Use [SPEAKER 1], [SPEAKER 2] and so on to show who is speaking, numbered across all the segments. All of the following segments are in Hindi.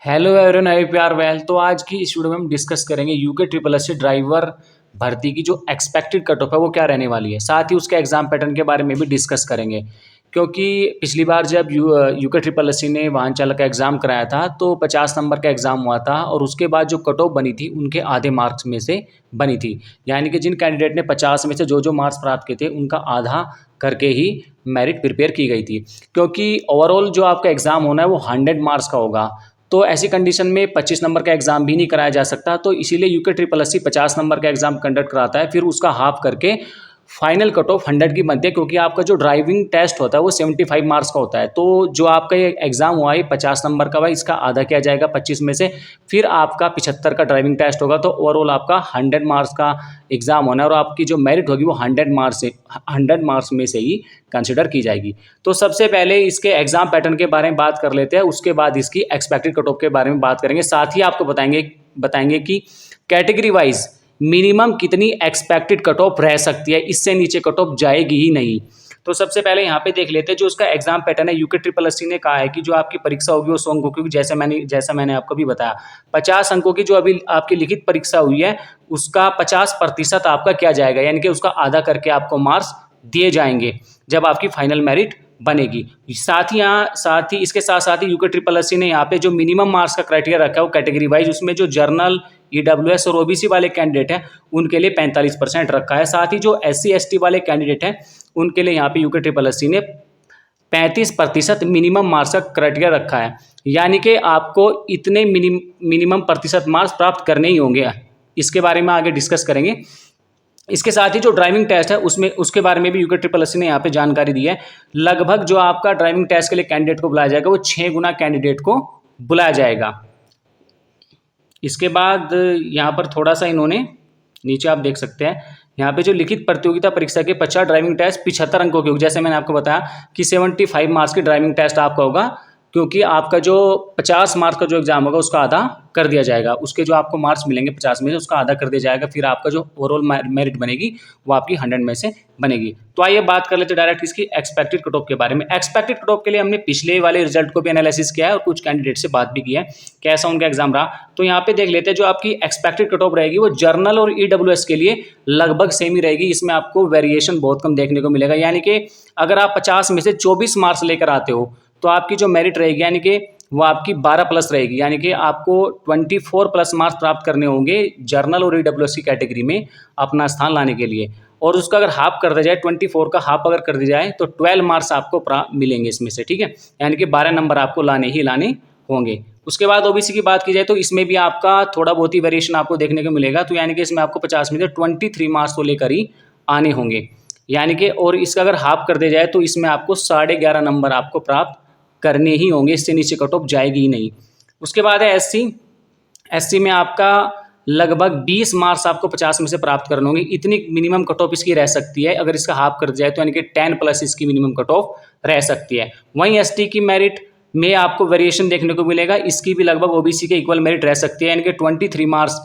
[SPEAKER 1] हेलो एवरीवन, आई प्यार वेल। तो आज की इस वीडियो में हम डिस्कस करेंगे UK triple S C driver भर्ती की जो एक्सपेक्टेड कट ऑफ है वो क्या रहने वाली है। साथ ही उसके एग्जाम पैटर्न के बारे में भी डिस्कस करेंगे, क्योंकि पिछली बार जब यूके ट्रिपल एस सी ने वाहन चालक का एग्ज़ाम कराया था तो 50 नंबर का एग्ज़ाम हुआ था और उसके बाद जो कट ऑफ बनी थी उनके आधे मार्क्स में से बनी थी। यानी कि जिन कैंडिडेट ने 50 में से जो मार्क्स प्राप्त किए थे उनका आधा करके ही मेरिट प्रिपेयर की गई थी, क्योंकि ओवरऑल जो आपका एग्ज़ाम होना है वो 100 मार्क्स का होगा। तो ऐसी कंडीशन में 25 नंबर का एग्जाम भी नहीं कराया जा सकता, तो इसीलिए UK triple S C 50 number का एग्जाम कंडक्ट कराता है, फिर उसका हाफ करके फाइनल कट ऑफ 100 की बनती है। क्योंकि आपका जो ड्राइविंग टेस्ट होता है वो 75 मार्क्स का होता है, तो जो आपका ये एग्जाम हुआ है 50 नंबर का हुआ, इसका आधा किया जाएगा 25 में से, फिर आपका 75 का ड्राइविंग टेस्ट होगा। तो ओवरऑल आपका 100 मार्क्स का एग्जाम होना है और आपकी जो मेरिट होगी वो 100 मार्क्स में से ही कंसिडर की जाएगी। तो सबसे पहले इसके एग्जाम पैटर्न के बारे में बात कर लेते हैं, उसके बाद इसकी एक्सपेक्टेड कट ऑफ के बारे में बात करेंगे। साथ ही आपको बताएंगे कि कैटेगरी वाइज मिनिमम कितनी एक्सपेक्टेड कट ऑफ रह सकती है, इससे नीचे कट ऑफ जाएगी ही नहीं। तो सबसे पहले यहाँ पे देख लेते हैं जो उसका एग्जाम पैटर्न है। यूके ट्रिपल एस सी ने कहा है कि जो आपकी परीक्षा होगी वो 100 अंकों की, जैसा मैंने आपको भी बताया 50 अंकों की जो अभी आपकी लिखित परीक्षा हुई है उसका 50% आपका किया जाएगा, यानी कि उसका आधा करके आपको मार्क्स दिए जाएंगे जब आपकी फाइनल मेरिट बनेगी। साथ ही इसके साथ साथ ही यूके ट्रिपल एस सी ने यहाँ पे जो मिनिमम मार्क्स का क्राइटेरिया रखा है वो कैटेगरी वाइज, उसमें जो जर्नल ईडब्ल्यूएस और ओबीसी वाले कैंडिडेट हैं उनके लिए 45% रखा है। साथ ही जो एससी एसटी वाले कैंडिडेट हैं उनके लिए यहाँ पे यूके ट्रिपल एस सी ने 35% मिनिमम मार्क्स का क्राइटेरिया रखा है, यानी कि आपको इतने मिनिमम प्रतिशत मार्क्स प्राप्त करने ही होंगे। इसके बारे में आगे डिस्कस करेंगे। इसके साथ ही जो ड्राइविंग टेस्ट है उसके बारे में भी यूके ट्रिपल एस सी ने यहाँ पे जानकारी दी है। लगभग जो आपका ड्राइविंग टेस्ट के लिए कैंडिडेट को बुलाया जाएगा वो 6 गुना कैंडिडेट को बुलाया जाएगा। इसके बाद यहाँ पर थोड़ा सा इन्होंने नीचे आप देख सकते हैं यहाँ पे जो लिखित प्रतियोगिता परीक्षा के 50 ड्राइविंग टेस्ट 75 अंकों के होगी। जैसे मैंने आपको बताया कि 75 मार्क्स की ड्राइविंग टेस्ट आपका होगा, क्योंकि आपका जो 50 मार्क्स का जो एग्जाम होगा उसका आधा कर दिया जाएगा। उसके जो आपको मार्क्स मिलेंगे 50 में से उसका आधा कर दिया जाएगा, फिर आपका जो ओवरऑल मेरिट बनेगी वो आपकी 100 में से बनेगी। तो आइए बात कर लेते हैं डायरेक्ट इसकी एक्सपेक्टेड कट ऑफ के बारे में। एक्सपेक्टेड कट ऑफ के लिए हमने पिछले वाले रिजल्ट को भी एनालिसिस किया है और कुछ कैंडिडेट से बात भी की है कैसा उनका एग्जाम रहा। तो यहाँ पे देख लेते हैं जो आपकी एक्सपेक्टेड कट ऑफ रहेगी वो जर्नल और ईडब्ल्यूएस के लिए लगभग सेम ही रहेगी। इसमें आपको वेरिएशन बहुत कम देखने को मिलेगा, यानी कि अगर आप 50 में से 24 मार्क्स लेकर आते हो तो आपकी जो मेरिट रहेगी यानी कि वो आपकी 12 प्लस रहेगी, यानी कि आपको 24 प्लस मार्क्स प्राप्त करने होंगे जर्नल और ईडब्ल्यूएस की कैटेगरी में अपना स्थान लाने के लिए। और उसका अगर हाफ कर दिया जाए, 24 का हाफ अगर कर दिया जाए तो 12 मार्क्स आपको मिलेंगे इसमें से, ठीक है। यानी कि 12 नंबर आपको लाने ही लाने होंगे। उसके बाद ओबीसी की बात की जाए तो इसमें भी आपका थोड़ा बहुत ही वेरिएशन आपको देखने को मिलेगा। तो यानी कि इसमें आपको 50 में से 23 मार्क्स को लेकर ही आने होंगे, यानी कि और इसका अगर हाफ कर दिया जाए तो इसमें आपको 11.5 नंबर आपको प्राप्त करने ही होंगे, इससे नीचे कट ऑफ जाएगी ही नहीं। उसके बाद है एससी में आपका लगभग 20 मार्क्स आपको 50 में से प्राप्त करने होंगे। इतनी मिनिमम कट ऑफ इसकी रह सकती है अगर इसका हाफ कर दिया जाए तो, यानी कि 10 प्लस इसकी मिनिमम कट ऑफ रह सकती है। वहीं एसटी की मेरिट में आपको वेरिएशन देखने को मिलेगा, इसकी भी लगभग ओबीसी के इक्वल मेरिट रह सकती है, यानी कि 23 मार्क्स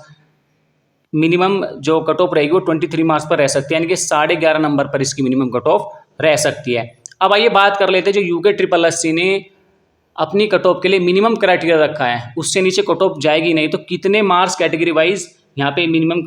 [SPEAKER 1] मिनिमम जो कट ऑफ रहेगी वो 23 मार्क्स पर रह सकती है, यानी कि 11.5 नंबर पर इसकी मिनिमम कट ऑफ रह सकती है। अब आइए बात कर लेते हैं जो यूके ट्रिपल एस सी ने अपनी कट ऑफ के लिए मिनिमम क्राइटेरिया रखा है, उससे नीचे कट ऑफ जाएगी नहीं, तो कितने मार्क्स कैटेगरी वाइज यहाँ पे मिनिमम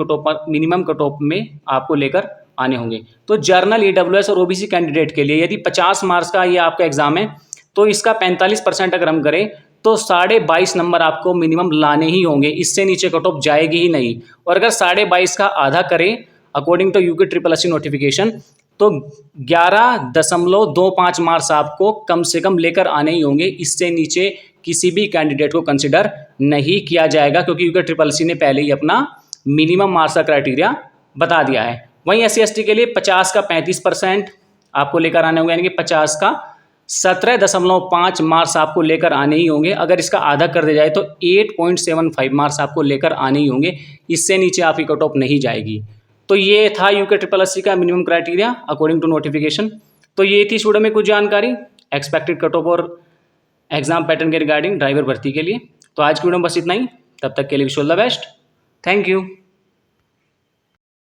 [SPEAKER 1] कट ऑफ में आपको लेकर आने होंगे। तो जर्नल ईडब्ल्यूएस और ओबीसी कैंडिडेट के लिए यदि 50 मार्क्स का ये आपका एग्जाम है तो इसका 45% अगर हम करें तो 22.5 नंबर आपको मिनिमम लाने ही होंगे, इससे नीचे कट ऑफ जाएगी ही नहीं। और अगर 22.5 का आधा करें according to UK triple S C notification तो 11.25 मार्क्स आपको कम से कम लेकर आने ही होंगे, इससे नीचे किसी भी कैंडिडेट को कंसिडर नहीं किया जाएगा, क्योंकि यूके ट्रिपल सी ने पहले ही अपना मिनिमम मार्क्स का क्राइटेरिया बता दिया है। वहीं एससी एसटी के लिए 50 का 35% आपको लेकर आने होंगे, यानी कि 50 का 17.5 मार्क्स आपको लेकर आने ही होंगे। अगर इसका आधा कर दिया जाए तो 8.75 मार्क्स आपको लेकर आने ही होंगे, इससे नीचे आपकी कट ऑफ नहीं जाएगी। तो ये था यूके ट्रिपल एस सी का minimum criteria according to notification. तो ये थी स्टूडेंट में कुछ जानकारी एक्सपेक्टेड कट ऑफ और एग्जाम पैटर्न के रिगार्डिंग ड्राइवर भर्ती के लिए। तो आज की वीडियो में बस इतना ही, तब तक के लिए wish all the best, thank you.